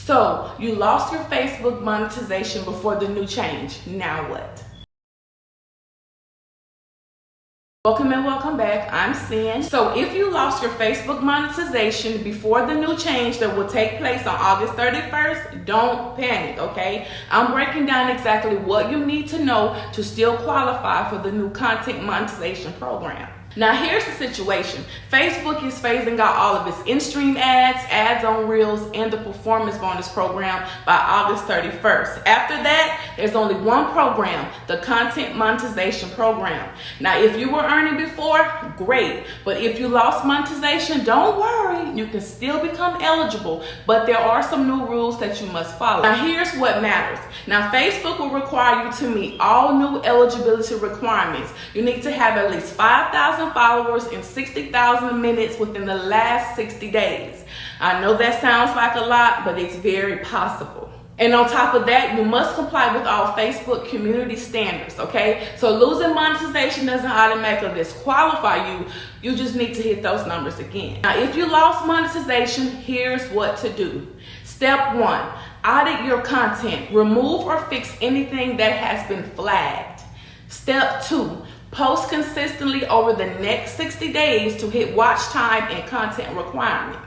So you lost your Facebook monetization before the new change. Now what? Welcome and welcome back. I'm Sin. So if you lost your Facebook monetization before the new change that will take place on August 31st, don't panic, okay? I'm breaking down exactly what you need to know to still qualify for the new Content Monetization Program. Now here's the situation. Facebook is phasing out all of its in-stream ads, ads on Reels, and the performance bonus program by August 31st. After that, there's only one program, the Content Monetization Program. Now if you were earning before, great. But if you lost monetization, don't worry. You can still become eligible, but there are some new rules that you must follow. Now here's what matters. Now Facebook will require you to meet all new eligibility requirements. You need to have at least 5,000 followers and 60,000 minutes within the last 60 days. I know that sounds like a lot, but it's very possible. And on top of that, you must comply with all Facebook community standards, okay? So losing monetization doesn't automatically disqualify you. You just need to hit those numbers again. Now, if you lost monetization, here's what to do. Step 1, audit your content. Remove or fix anything that has been flagged. Step 2, post consistently over the next 60 days to hit watch time and content requirements.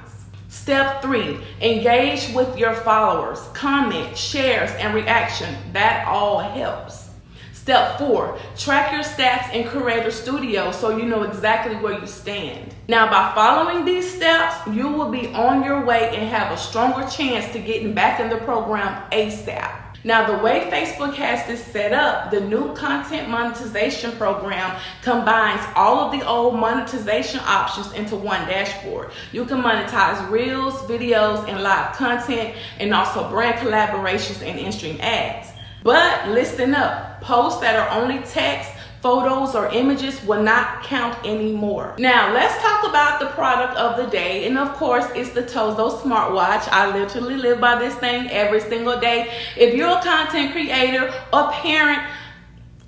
Step 3, engage with your followers. Comment, shares, and reaction. That all helps. Step 4, track your stats in Creator Studio so you know exactly where you stand. Now, by following these steps, you will be on your way and have a stronger chance to getting back in the program ASAP. Now, the way Facebook has this set up, the new Content Monetization Program combines all of the old monetization options into one dashboard. You can monetize Reels, videos, and live content, and also brand collaborations and in-stream ads. But listen up, posts that are only text, photos, or images will not count anymore. Now, let's talk about the product of the day. And of course, it's the Tozo smartwatch. I literally live by this thing every single day. If you're a content creator, a parent,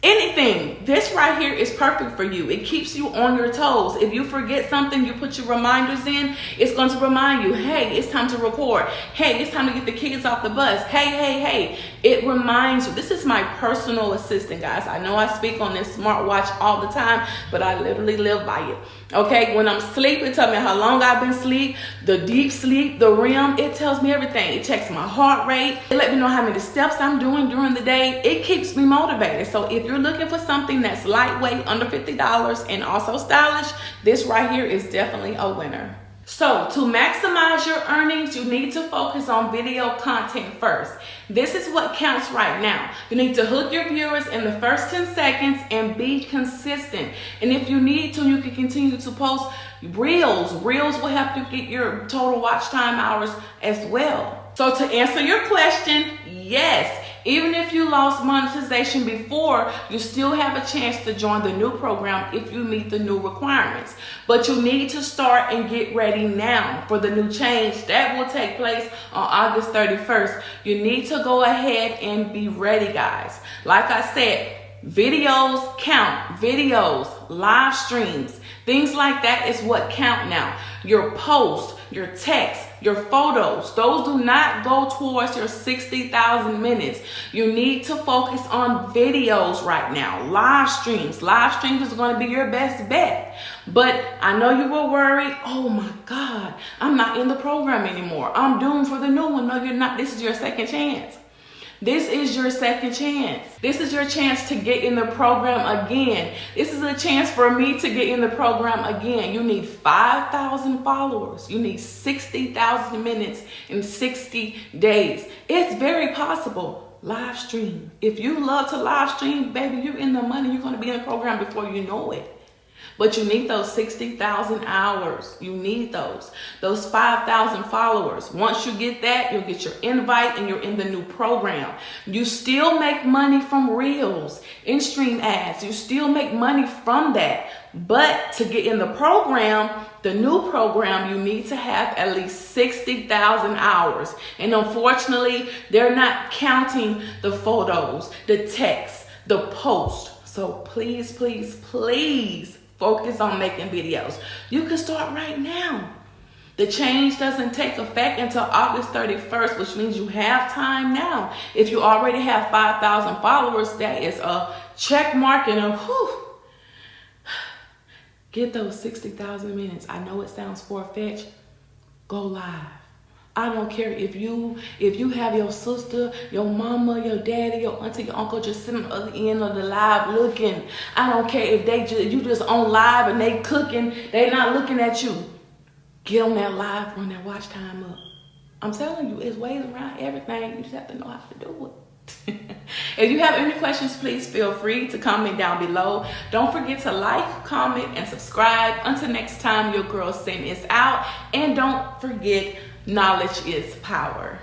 anything, this right here is perfect for you. It keeps you on your toes. If you forget something, you put your reminders in, it's going to remind you, hey, it's time to record. Hey, it's time to get the kids off the bus. Hey. It reminds you. This is my personal assistant, guys. I know I speak on this smartwatch all the time, but I literally live by it. Okay, when I'm sleeping, tell me how long I've been asleep, the deep sleep, the REM, it tells me everything. It checks my heart rate. It lets me know how many steps I'm doing during the day. It keeps me motivated. So if you're looking for something that's lightweight, under $50, and also stylish, this right here is definitely a winner. So to maximize your earnings, you need to focus on video content first. This is what counts right now. You need to hook your viewers in the first 10 seconds and be consistent. And if you need to, you can continue to post Reels. Reels will help you get your total watch time hours as well. So to answer your question, yes. Even if you lost monetization before, you still have a chance to join the new program if you meet the new requirements. But you need to start and get ready now for the new change that will take place on August 31st. You need to go ahead and be ready, guys. Like I said, videos count. Videos, live streams, things like that is what count now. Your posts, your text, your photos, those do not go towards your 60,000 minutes. You need to focus on videos right now. Live streams. Live streams is going to be your best bet. But I know you were worried, oh my God, I'm not in the program anymore. I'm doomed for the new one. No, you're not. This is your second chance. This is your second chance. This is your chance to get in the program again. This is a chance for me to get in the program again. You need 5,000 followers. You need 60,000 minutes in 60 days. It's very possible. Live stream. If you love to live stream, baby, you're in the money. You're going to be in the program before you know it. But you need those 60,000 hours. You need those 5,000 followers. Once you get that, you'll get your invite and you're in the new program. You still make money from Reels, in-stream ads. You still make money from that. But to get in the program, the new program, you need to have at least 60,000 hours. And unfortunately, they're not counting the photos, the text, the post. So please, please, please focus on making videos. You can start right now. The change doesn't take effect until August 31st, which means you have time now. If you already have 5,000 followers, that is a check mark and a whew. Get those 60,000 minutes. I know it sounds far-fetched. Go live. I don't care if you have your sister, your mama, your daddy, your auntie, your uncle just sitting on the other end of the live looking. I don't care if you just on live and they cooking, they not looking at you. Get on that live, run that watch time up. I'm telling you, it's ways around everything. You just have to know how to do it. If you have any questions, please feel free to comment down below. Don't forget to like, comment, and subscribe. Until next time, your girl Sin is out. And don't forget, knowledge is power.